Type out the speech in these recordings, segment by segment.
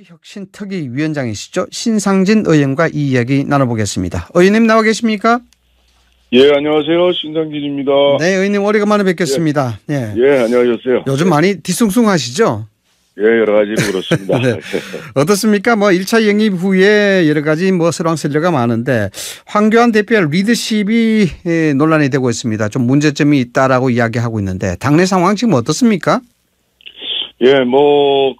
혁신특위 위원장이시죠. 신상진 의원과 이 이야기 나눠보겠습니다. 의원님 나와 계십니까? 예, 안녕하세요. 신상진입니다. 네, 의원님 오래간만에 뵙겠습니다. 예, 예 안녕하세요. 요즘 많이 뒤숭숭하시죠? 예, 여러 가지로 그렇습니다. 네. 어떻습니까? 1차 영입 후에 여러 가지 설왕설래가 많은데 황교안 대표의 리더십이 논란이 되고 있습니다. 좀 문제점이 있다라고 이야기하고 있는데 당내 상황 지금 어떻습니까? 예,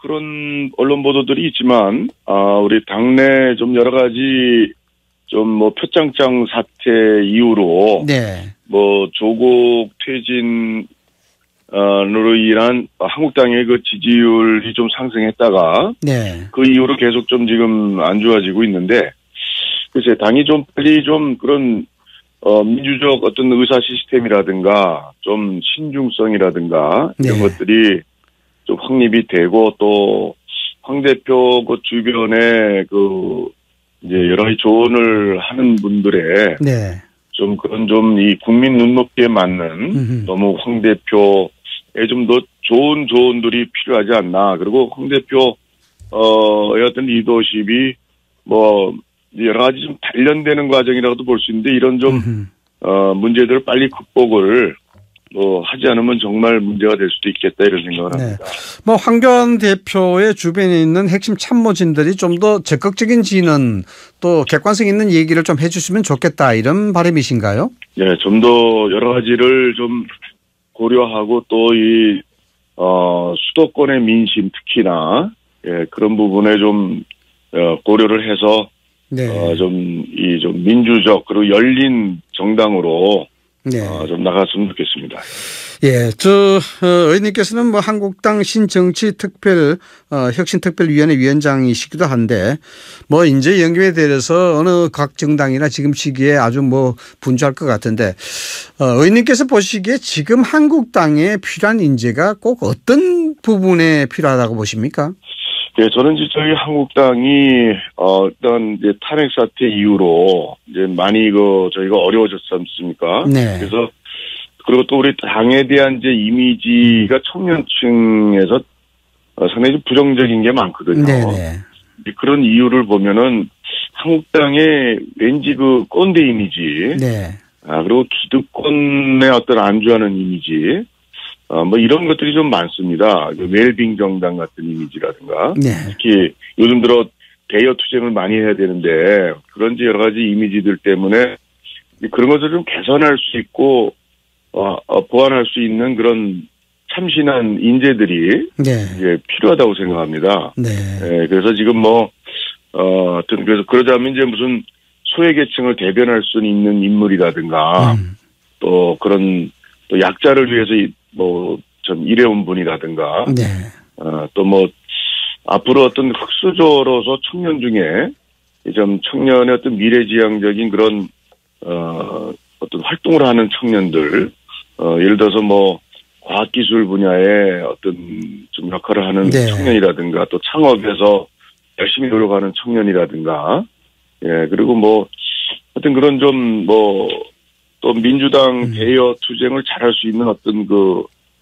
그런 언론 보도들이 있지만, 우리 당내 좀 여러 가지 표창장 사태 이후로, 네. 조국 퇴진으로 인한 한국당의 그 지지율이 좀 상승했다가, 네. 그 이후로 계속 좀 지금 안 좋아지고 있는데, 글쎄, 당이 좀 빨리 그런, 민주적 어떤 의사 시스템이라든가, 좀 신중성이라든가, 이런 네. 것들이 좀 확립이 되고 또 황 대표 그 주변에 이제 여러 가지 조언을 하는 분들의 네. 좀 그런 이 국민 눈높이에 맞는 너무 황 대표의 좀 더 좋은 조언들이 필요하지 않나. 그리고 황 대표의 어떤 리더십이 여러 가지 좀 단련되는 과정이라고도 볼 수 있는데 이런 문제들을 빨리 극복을 하지 않으면 정말 문제가 될 수도 있겠다 이런 생각을 합니다. 네. 황교안 대표의 주변에 있는 핵심 참모진들이 좀 더 적극적인 지는 또 객관성 있는 얘기를 좀 해주시면 좋겠다 이런 바람이신가요? 네, 좀 더 여러 가지를 좀 고려하고 또 수도권의 민심 특히나 그런 부분에 좀 고려를 해서 네. 좀 민주적 그리고 열린 정당으로 네. 좀 나갔으면 좋겠습니다. 예, 의원님께서는 한국당 신정치특별 혁신특별위원회 위원장이시기도 한데 인재 영입에 대해서 어느 각 정당이나 지금 시기에 아주 분주할 것 같은데 의원님께서 보시기에 지금 한국당에 필요한 인재가 꼭 어떤 부분에 필요하다고 보십니까? 네, 저는 저희 한국당이 일단 이제 탄핵 사태 이후로 이제 많이 저희가 어려워졌지 않습니까? 네. 그래서 그리고 또 우리 당에 대한 이제 이미지가 청년층에서 상당히 좀 부정적인 게 많거든요. 네네. 그런 이유를 보면은 한국당의 왠지 꼰대 이미지, 네. 그리고 기득권에 어떤 안주하는 이미지. 이런 것들이 좀 많습니다. 웰빙 정당 같은 이미지라든가. 네. 특히 요즘 들어 대여 투쟁을 많이 해야 되는데, 그런 여러 가지 이미지들 때문에 그런 것을 좀 개선할 수 있고, 보완할 수 있는 그런 참신한 인재들이 네. 필요하다고 생각합니다. 네. 그래서 지금 그래서 그러자면 이제 무슨 소외계층을 대변할 수 있는 인물이라든가, 또 그런, 또 약자를 위해서 좀 일해온 분이라든가, 네. 또 앞으로 어떤 흑수저로서 청년 중에 좀 청년의 어떤 미래지향적인 그런, 어떤 활동을 하는 청년들, 예를 들어서 과학기술 분야에 어떤 좀 역할을 하는 네. 청년이라든가, 또 창업에서 열심히 노력하는 청년이라든가, 그리고 하여튼 그런 또 민주당 대여 투쟁을 잘할 수 있는 어떤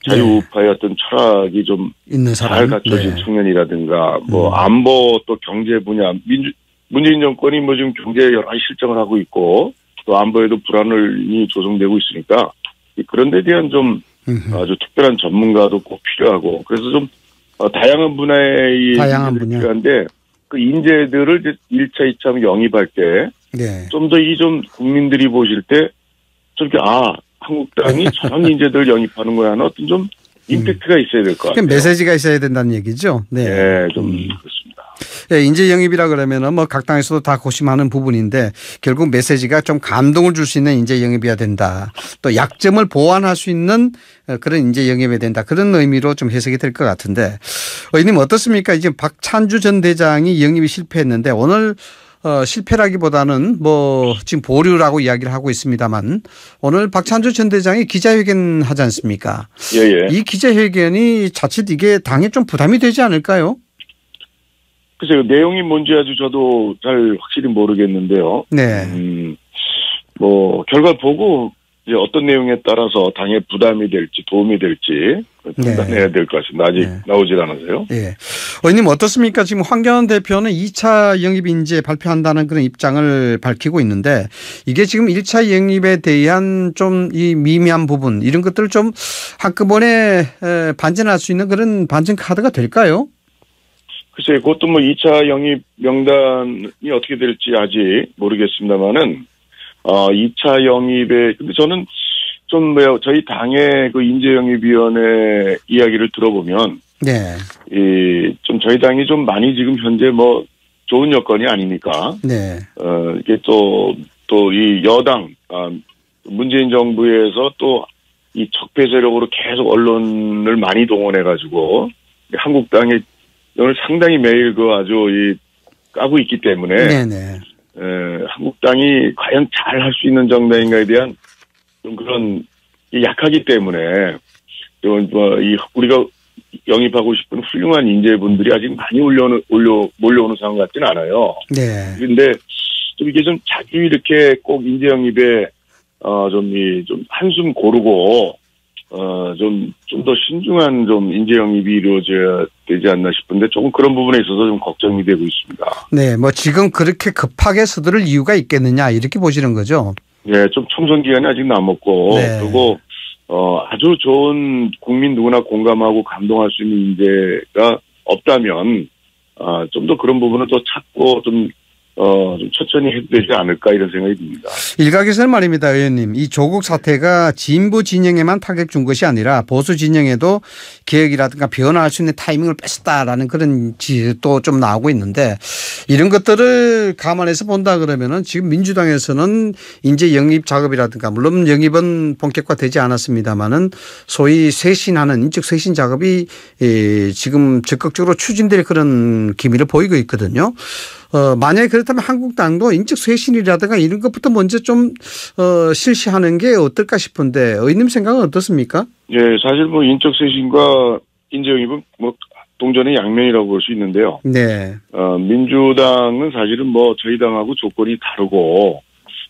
자유우파의 어떤 철학이 좀 있는 사람. 잘 갖춰진 네. 청년이라든가 안보 또 경제 분야 문재인 정권이 지금 경제에 여러 가지 실정을 하고 있고 또 안보에도 불안이 조성되고 있으니까 그런 데 대한 좀 아주 특별한 전문가도 꼭 필요하고 그래서 좀 다양한 분야의 다양한 분야. 필요한데 그 인재들을 이제 1차, 2차 영입할 때 좀 더 좀 국민들이 보실 때 좀 한국당이 저런 인재들 영입하는 거야 하는 어떤 좀 임팩트가 있어야 될 것 같아요. 메시지가 있어야 된다는 얘기죠. 네. 네, 좀 그렇습니다. 네, 인재 영입이라 그러면은 각 당에서도 다 고심하는 부분인데 결국 메시지가 좀 감동을 줄 수 있는 인재 영입이어야 된다. 또 약점을 보완할 수 있는 그런 인재 영입이 된다. 그런 의미로 좀 해석이 될 것 같은데 의원님 어떻습니까? 이제 박찬주 전 대장이 영입이 실패했는데 오늘 실패라기보다는 지금 보류라고 이야기를 하고 있습니다만 오늘 박찬주 전 대장이 기자회견 하지 않습니까? 예. 이 기자회견이 자칫 이게 당에 좀 부담이 되지 않을까요? 글쎄요, 내용이 뭔지 아주 저도 잘 확실히 모르겠는데요. 네. 결과 보고 이제 어떤 내용에 따라서 당에 부담이 될지 도움이 될지 판단해야 될 것 같습니다. 아직 나오질 않아서요. 예. 의원님 어떻습니까? 지금 황교안 대표는 2차 영입 인재 발표한다는 그런 입장을 밝히고 있는데 이게 지금 1차 영입에 대한 좀 이 미미한 부분 이런 것들을 좀 한꺼번에 반전할 수 있는 그런 반전 카드가 될까요? 글쎄, 그것도 뭐 2차 영입 명단이 어떻게 될지 아직 모르겠습니다만은 2차 영입에 근데 저는 좀 저희 당의 그 인재영입위원회 이야기를 들어보면 네. 좀 저희 당이 좀 많이 지금 현재 뭐 좋은 여건이 아니니까. 네. 이게 또 이 여당, 문재인 정부에서 또 이 적폐 세력으로 계속 언론을 많이 동원해가지고 한국당이 오늘 상당히 매일 그 아주 까고 있기 때문에. 네네. 한국당이 과연 잘 할 수 있는 정당인가에 대한 좀 그런 약하기 때문에 우리가 영입하고 싶은 훌륭한 인재분들이 아직 많이 몰려오는 상황 같지는 않아요. 네. 그런데 좀 이게 좀 자주 이렇게 꼭 인재 영입에 좀 한숨 고르고 좀 더 신중한 좀 인재 영입이 이루어져야 되지 않나 싶은데 조금 그런 부분에 있어서 좀 걱정이 되고 있습니다. 네, 뭐 지금 그렇게 급하게 서두를 이유가 있겠느냐 이렇게 보시는 거죠? 네, 좀 총선 기간이 아직 남았고 네. 그리고 아주 좋은 국민 누구나 공감하고 감동할 수 있는 인재가 없다면 좀 더 그런 부분은 더 찾고 좀 천천히 해도 되지 않을까 이런 생각이 듭니다. 일각에서는 말입니다. 의원님. 이 조국 사태가 진보 진영에만 타격 준 것이 아니라 보수 진영에도 개혁이라든가 변화할 수 있는 타이밍을 뺐다라는 그런 지도 좀 나오고 있는데 이런 것들을 감안해서 본다 그러면은 지금 민주당에서는 인재 영입 작업이라든가 물론 영입은 본격화되지 않았습니다마는 소위 쇄신하는 인적 쇄신 작업이 지금 적극적으로 추진될 그런 기미를 보이고 있거든요. 만약에 그렇다면 한국당도 인적 쇄신이라든가 이런 것부터 먼저 좀 실시하는 게 어떨까 싶은데 의원님 생각은 어떻습니까? 예, 사실 뭐 인적 쇄신과 인재 영입은 뭐 동전의 양면이라고 볼 수 있는데요. 네. 민주당은 사실은 뭐 저희 당하고 조건이 다르고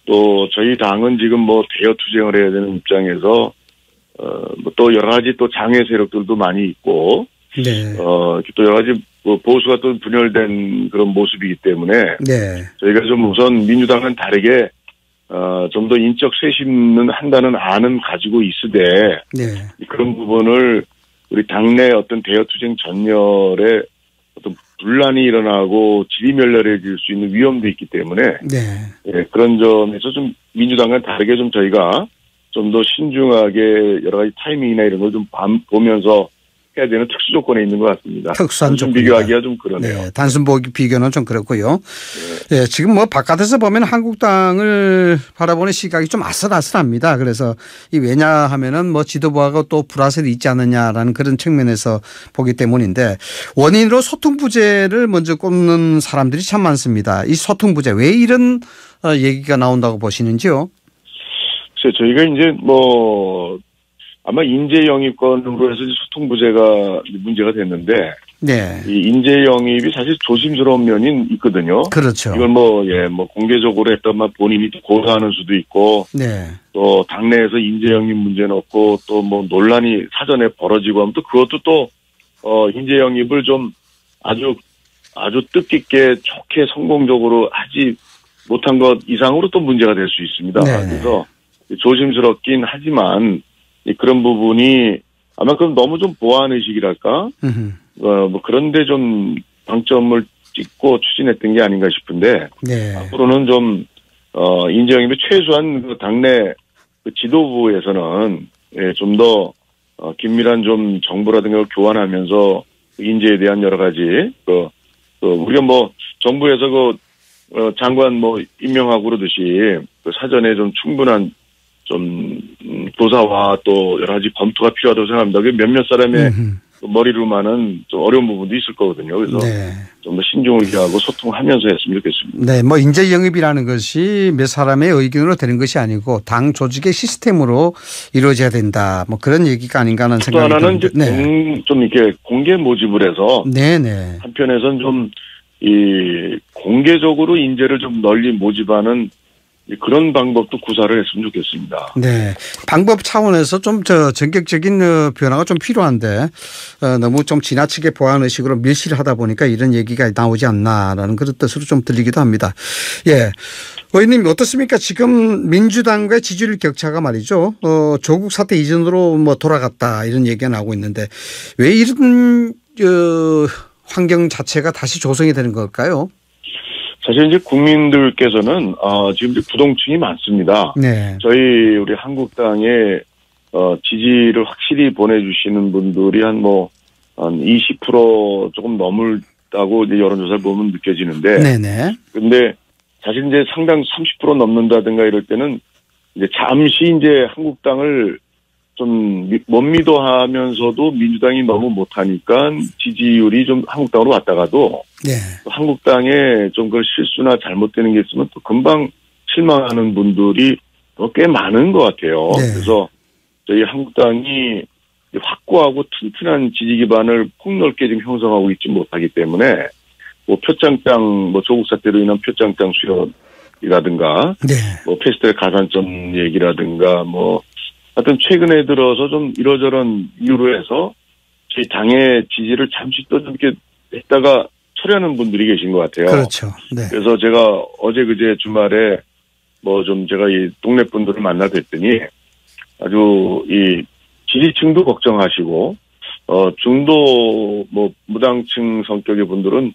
또 저희 당은 지금 뭐 대여 투쟁을 해야 되는 입장에서 뭐 또 여러 가지 또 장애 세력들도 많이 있고 네. 또 여러 가지 보수가 또 분열된 그런 모습이기 때문에 네. 저희가 좀 우선 민주당은 다르게 좀 더 인적 쇄신은 한다는 안은 가지고 있으되 네. 그런 부분을 우리 당내 어떤 대여투쟁 전열에 어떤 분란이 일어나고 지리멸렬해질 수 있는 위험도 있기 때문에 네. 예, 그런 점에서 좀 민주당과 다르게 좀 저희가 좀 더 신중하게 여러 가지 타이밍이나 이런 걸 좀 보면서 해야 되는 특수 조건에 있는 것 같습니다. 특수한 조건 비교하기가 좀 그러네요. 네, 단순 비교는 좀 그렇고요. 네. 네, 지금 뭐 바깥에서 보면 한국당을 바라보는 시각이 좀 아슬아슬합니다. 그래서 이 왜냐하면은 뭐 지도부하고 또 불화설이 있지 않느냐라는 그런 측면에서 보기 때문인데 원인으로 소통 부재를 먼저 꼽는 사람들이 참 많습니다. 이 소통 부재 왜 이런 얘기가 나온다고 보시는지요? 글쎄 저희가 이제 뭐 아마 인재 영입권으로 해서 소통 부재가 문제가 됐는데, 네. 이 인재 영입이 사실 조심스러운 면이 있거든요. 그렇죠. 이걸 뭐 공개적으로 했더만 본인이 고소하는 수도 있고, 네. 또 당내에서 인재 영입 문제는 없고, 또 뭐 논란이 사전에 벌어지고 하면 또 그것도 또, 인재 영입을 좀 아주 뜻깊게 좋게 성공적으로 하지 못한 것 이상으로 또 문제가 될 수 있습니다. 네. 그래서 조심스럽긴 하지만, 그런 부분이 아마 그럼 너무 좀 보완 의식이랄까? 뭐 그런데 좀 방점을 찍고 추진했던 게 아닌가 싶은데 네. 앞으로는 좀 인재 영입이 최소한 그 당내 그 지도부에서는 좀 더 긴밀한 좀 정보라든가 교환하면서 인재에 대한 여러 가지 우리가 뭐 정부에서 장관 뭐 임명하고 그러듯이 사전에 좀 충분한 좀 조사와 또 여러 가지 검토가 필요하다고 생각합니다. 몇몇 사람의 머리로만은 좀 어려운 부분도 있을 거거든요. 그래서 네. 좀 더 신중을 기하고 소통하면서 했으면 좋겠습니다. 네, 뭐 인재 영입이라는 것이 몇 사람의 의견으로 되는 것이 아니고 당 조직의 시스템으로 이루어져야 된다. 뭐 그런 얘기가 아닌가 하는 생각이 듭니다. 또 하나는 이제 좀 이렇게 공개 모집을 해서 네네. 한편에서는 좀 이 공개적으로 인재를 좀 널리 모집하는 그런 방법도 구사를 했으면 좋겠습니다. 네. 방법 차원에서 좀 전격적인 변화가 좀 필요한데 너무 좀 지나치게 보안 의식으로 밀실하다 보니까 이런 얘기가 나오지 않나라는 그런 뜻으로 좀 들리기도 합니다. 예. 의원님 어떻습니까? 지금 민주당과의 지지율 격차가 말이죠. 조국 사태 이전으로 뭐 돌아갔다 이런 얘기가 나오고 있는데 왜 이런 환경 자체가 다시 조성이 되는 걸까요? 사실 이제 국민들께서는 지금 이제 부동층이 많습니다. 네. 우리 한국당에 지지를 확실히 보내주시는 분들이 한 20% 조금 넘을다고 이제 여론조사를 보면 느껴지는데. 네네. 근데 사실 이제 상당 30% 넘는다든가 이럴 때는 이제 잠시 이제 한국당을 좀 못 믿어 하면서도 민주당이 너무 못하니까 지지율이 좀 한국당으로 왔다가도 네. 한국당에 좀 그 실수나 잘못되는 게 있으면 또 금방 실망하는 분들이 꽤 많은 것 같아요. 네. 그래서 저희 한국당이 확고하고 튼튼한 지지 기반을 폭넓게 지금 형성하고 있지 못하기 때문에 표창장 조국 사태로 인한 표창장 수혈이라든가 네. 패스트트랙 가산점 얘기라든가 하여튼 최근에 들어서 좀 이러저런 이유로 해서 저희 당의 지지를 잠시 또 좀 이렇게 했다가 처리하는 분들이 계신 것 같아요. 그렇죠. 네. 그래서 제가 어제 그제 주말에 제가 이 동네 분들을 만나 뵀더니 아주 이 지지층도 걱정하시고 중도 무당층 성격의 분들은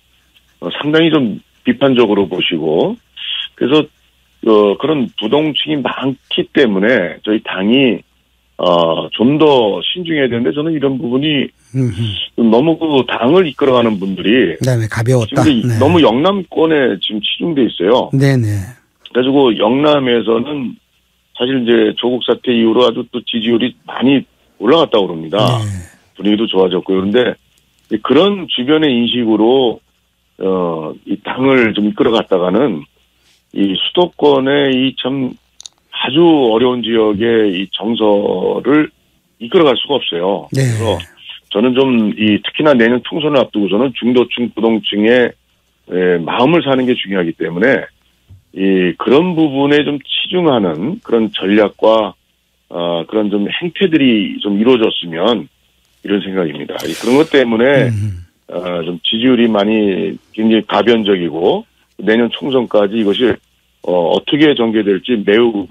상당히 좀 비판적으로 보시고 그래서 그런 부동층이 많기 때문에 저희 당이 좀 더 신중해야 되는데 저는 이런 부분이 너무 그 당을 이끌어가는 분들이 그다음에 가벼웠다. 지금 네. 너무 영남권에 지금 치중돼 있어요. 네네. 그래가지고 영남에서는 사실 이제 조국 사태 이후로 아주 또 지지율이 많이 올라갔다고 그럽니다. 네. 분위기도 좋아졌고요. 그런데 그런 주변의 인식으로 이 당을 좀 이끌어갔다가는 이 수도권의 이 참 아주 어려운 지역의 이 정서를 이끌어갈 수가 없어요. 네. 그래서 저는 좀 특히나 내년 총선을 앞두고서는 중도층, 부동층의 마음을 사는 게 중요하기 때문에 그런 부분에 좀 치중하는 그런 전략과 그런 좀 행태들이 좀 이루어졌으면 이런 생각입니다. 그런 것 때문에 좀 지지율이 많이 굉장히 가변적이고 내년 총선까지 이것이 어떻게 전개될지 매우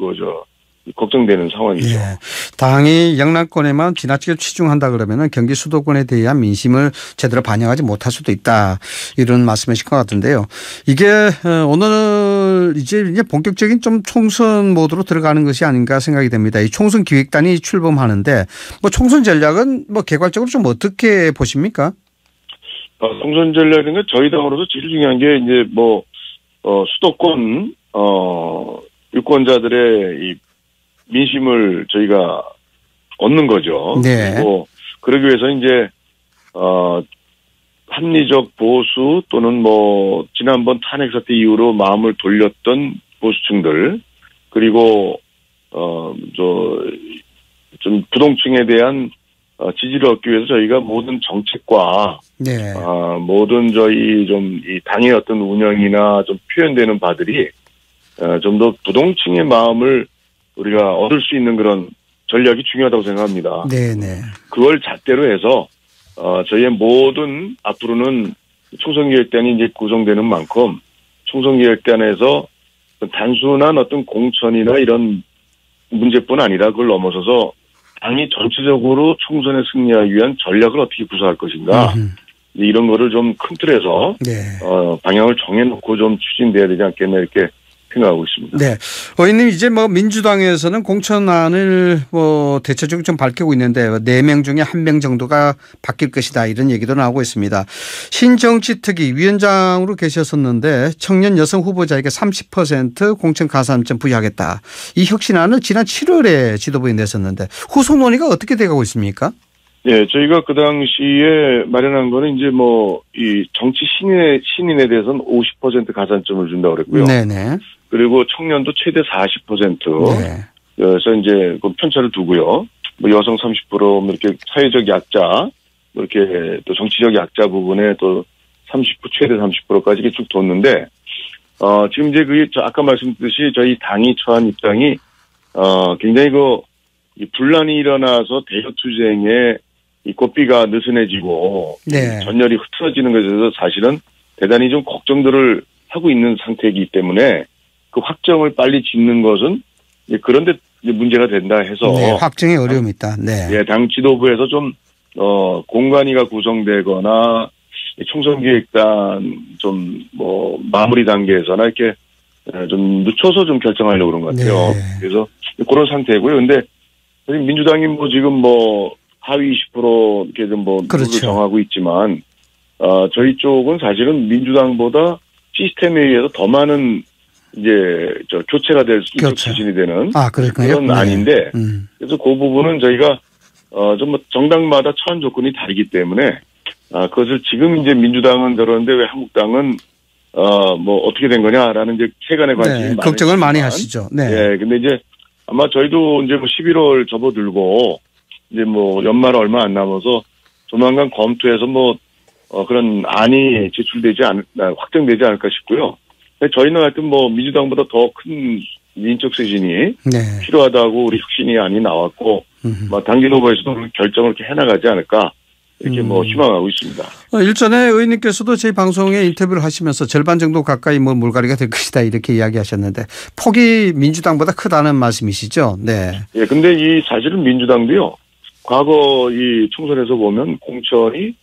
걱정되는 상황이죠. 예. 당이 영남권에만 지나치게 치중한다 그러면은 경기 수도권에 대한 민심을 제대로 반영하지 못할 수도 있다. 이런 말씀이신 것 같은데요. 이게 오늘 이제 본격적인 좀 총선 모드로 들어가는 것이 아닌가 생각이 됩니다. 이 총선 기획단이 출범하는데 총선 전략은 개괄적으로 좀 어떻게 보십니까? 총선 전략인 건 저희 당으로서 제일 중요한 게 이제 수도권 유권자들의 이 민심을 저희가 얻는 거죠. 네. 그리고 그러기 위해서 이제 합리적 보수 또는 지난번 탄핵 사태 이후로 마음을 돌렸던 보수층들 그리고 좀 부동층에 대한 지지를 얻기 위해서 저희가 모든 정책과 네. 모든 저희 좀 이 당의 어떤 운영이나 좀 표현되는 바들이 좀 더 부동층의 마음을 우리가 얻을 수 있는 그런 전략이 중요하다고 생각합니다. 네네. 그걸 잣대로 해서 저희의 모든 앞으로는 총선기획단이 이제 구성되는 만큼 총선기획단에서 단순한 어떤 공천이나 이런 문제뿐 아니라 그걸 넘어서서 당이 전체적으로 총선에 승리하기 위한 전략을 어떻게 구사할 것인가 이런 거를 좀 큰 틀에서 네. 방향을 정해놓고 좀 추진돼야 되지 않겠나 이렇게 생각하고 있습니다. 네. 의원님 이제 민주당에서는 공천안을 대체적으로 좀 밝히고 있는데 4명 중에 1명 정도가 바뀔 것이다 이런 얘기도 나오고 있습니다. 신정치특위 위원장으로 계셨었는데 청년 여성 후보자에게 30% 공천 가산점 부여하겠다. 이 혁신안을 지난 7월에 지도부에 냈었는데 후속 논의가 어떻게 돼가고 있습니까? 네, 저희가 그 당시에 마련한 거는 이제 이 정치 신인에 대해서는 50% 가산점을 준다고 그랬고요. 네네. 그리고 청년도 최대 40%. 네. 그래서 이제 그 편차를 두고요. 여성 30% 이렇게 사회적 약자, 이렇게 또 정치적 약자 부분에 또 30% 최대 30%까지 이렇게 쭉 뒀는데, 지금 이제 그게 아까 말씀드렸듯이 저희 당이 처한 입장이 굉장히 이 분란이 일어나서 대여 투쟁에 이 고삐가 느슨해지고 네. 전열이 흐트러지는 것에 대해서 사실은 대단히 좀 걱정들을 하고 있는 상태이기 때문에 그 확정을 빨리 짓는 것은 그런데 문제가 된다 해서 네, 확정에 어려움이 있다. 네. 예, 당 지도부에서 좀 공관위가 구성되거나 총선기획단 좀 마무리 단계에서나 이렇게 좀 늦춰서 좀 결정하려고 그런 것 같아요. 네. 그래서 그런 상태고요. 근데 민주당이 지금 하위 20% 이렇게 좀 그렇죠. 룰을 정하고 있지만 저희 쪽은 사실은 민주당보다 시스템에 의해서 더 많은 이제 교체가 될 인적 추진이 되는 그건 네. 아닌데 그래서 그 부분은 저희가 좀 정당마다 처한 조건이 다르기 때문에 그것을 지금 이제 민주당은 저러는데 왜 한국당은 어떻게 된 거냐라는 이제 세간의 관심이 많으시지만 걱정을 많이 하시죠. 네. 예, 근데 이제 아마 저희도 이제 11월 접어들고 이제 연말 얼마 안 남아서 조만간 검토해서 그런 안이 제출되지 확정되지 않을까 싶고요. 저희는 하여튼 민주당보다 더 큰 인적 쇄신이 네. 필요하다고 우리 혁신이 안이 나왔고 당기노부에서도 결정을 이렇게 해나가지 않을까 이렇게 희망하고 있습니다. 일전에 의원님께서도 저희 방송에 인터뷰를 하시면서 절반 정도 가까이 물갈이가 될 것이다 이렇게 이야기하셨는데 폭이 민주당보다 크다는 말씀이시죠? 네. 예, 근데 이 사실은 민주당도요. 과거 이 총선에서 보면 공천이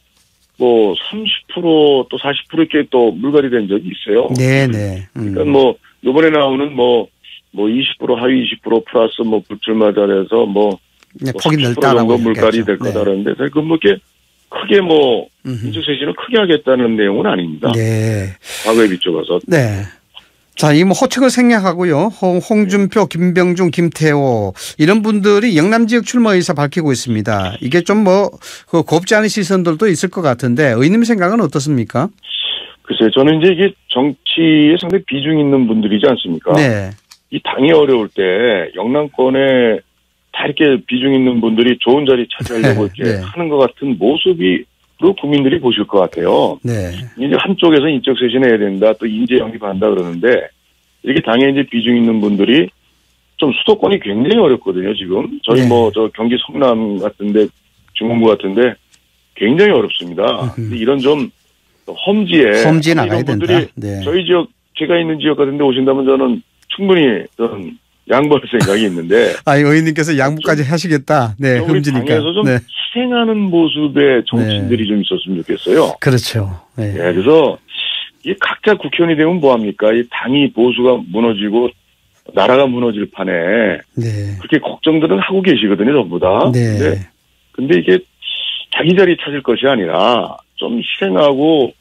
30%또 40% 이렇게 또 물갈이 된 적이 있어요. 네네. 그러니까 요번에 나오는 20% 하위 20% 플러스 불출마자에서 폭이 30% 넓다라고 정도 물갈이 될 거다라는데 그 이렇게 크게 인적 쇄신을 크게 하겠다는 내용은 아닙니다. 네. 과거에 비춰봐서. 네. 자, 이 호칭을 생략하고요. 홍준표, 김병준, 김태호 이런 분들이 영남 지역 출마 의사 밝히고 있습니다. 이게 좀 곱지 않은 시선들도 있을 것 같은데 의원님 생각은 어떻습니까? 글쎄요. 저는 이제 이게 정치에 상당히 비중 있는 분들이지 않습니까? 네. 이 당이 어려울 때 영남권에 다 이렇게 비중 있는 분들이 좋은 자리 차지하려고 이렇게 네. 하는 것 같은 모습으로 국민들이 보실 것 같아요. 네. 이제 한쪽에서 인적 쇄신해야 된다, 또 인재 영입한다 그러는데 이렇게 당에 이제 비중 있는 분들이 좀 수도권이 굉장히 어렵거든요. 지금 저희 네. 저 경기 성남 같은데 중원구 같은데 굉장히 어렵습니다. 이런 좀 험지에 나가야 된다. 분들이 네. 저희 지역 제가 있는 지역 같은데 오신다면 저는 충분히 좀 양보할 생각이 있는데. 의원님께서 양보까지 하시겠다. 네, 흠지니까. 당에서 좀 네. 희생하는 모습의 정치인들이 좀 있었으면 좋겠어요. 그렇죠. 네. 네, 그래서 이 각자 국회의원이 되면 뭐합니까? 이 당이 보수가 무너지고 나라가 무너질 판에 네. 그렇게 걱정들은 하고 계시거든요, 전부 다. 네. 근데 이게 자기 자리 찾을 것이 아니라 좀 희생하고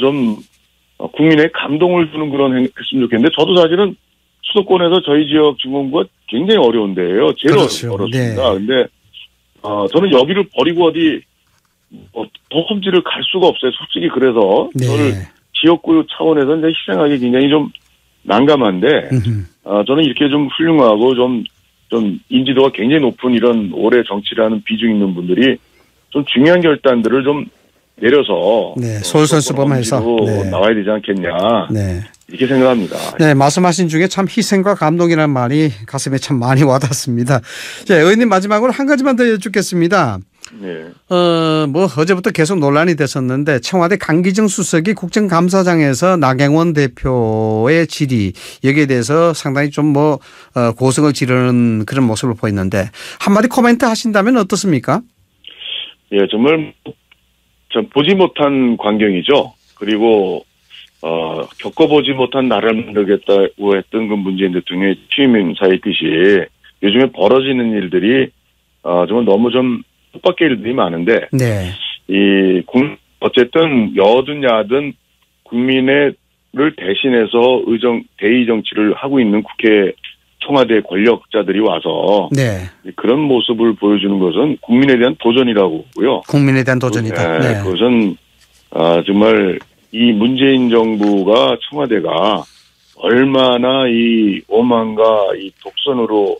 좀 국민의 감동을 주는 그런 했으면 좋겠는데 저도 사실은 수도권에서 저희 지역 중원구가 굉장히 어려운데요. 제일 그렇죠. 어렵습니다. 네. 근데 저는 여기를 버리고 어디 더 험지를 갈 수가 없어요. 솔직히 그래서 네. 저를 지역구 차원에서 이제 희생하기 굉장히 좀 난감한데 저는 이렇게 좀 훌륭하고 좀 인지도가 굉장히 높은 이런 오래 정치를 하는 비중 있는 분들이 좀 중요한 결단들을 좀 내려서 네, 솔선수범해서 네. 나와야 되지 않겠냐. 네. 이렇게 생각합니다. 네, 말씀하신 중에 참 희생과 감동이라는 말이 가슴에 참 많이 와닿습니다. 자, 의원님 마지막으로 한 가지만 더 여쭙겠습니다. 네. 어제부터 계속 논란이 됐었는데 청와대 강기정 수석이 국정감사장에서 나경원 대표의 질의 여기에 대해서 상당히 좀 고성을 지르는 그런 모습을 보였는데 한마디 코멘트 하신다면 어떻습니까? 예, 정말 전 보지 못한 광경이죠. 그리고 겪어보지 못한 나라를 만들겠다고 했던 그 문재인 대통령의 취임 인사였듯이 요즘에 벌어지는 일들이 정말 너무 좀 뜻밖의 일들이 많은데 네. 어쨌든 여든 야든 국민을 대신해서 대의 정치를 하고 있는 국회 청와대 권력자들이 와서 네. 그런 모습을 보여주는 것은 국민에 대한 도전이라고 보고요. 국민에 대한 도전이다. 네. 그것은 정말 이 문재인 정부가 청와대가 얼마나 이 오만과 이 독선으로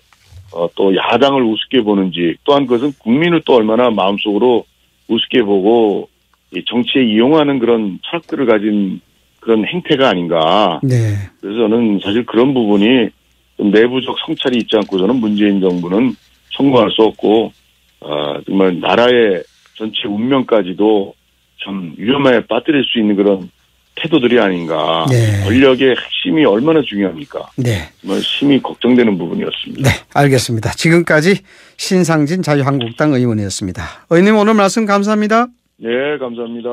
또 야당을 우습게 보는지 또한 그것은 국민을 또 얼마나 마음속으로 우습게 보고 이 정치에 이용하는 그런 철학들을 가진 그런 행태가 아닌가. 네. 그래서 저는 사실 그런 부분이 좀 내부적 성찰이 있지 않고서는 문재인 정부는 성공할 수 없고, 정말 나라의 전체 운명까지도 참 위험에 빠뜨릴 수 있는 그런 태도들이 아닌가. 네. 권력의 핵심이 얼마나 중요합니까? 네. 정말 심히 걱정되는 부분이었습니다. 네, 알겠습니다. 지금까지 신상진 자유한국당 의원이었습니다. 의원님 오늘 말씀 감사합니다. 네, 감사합니다.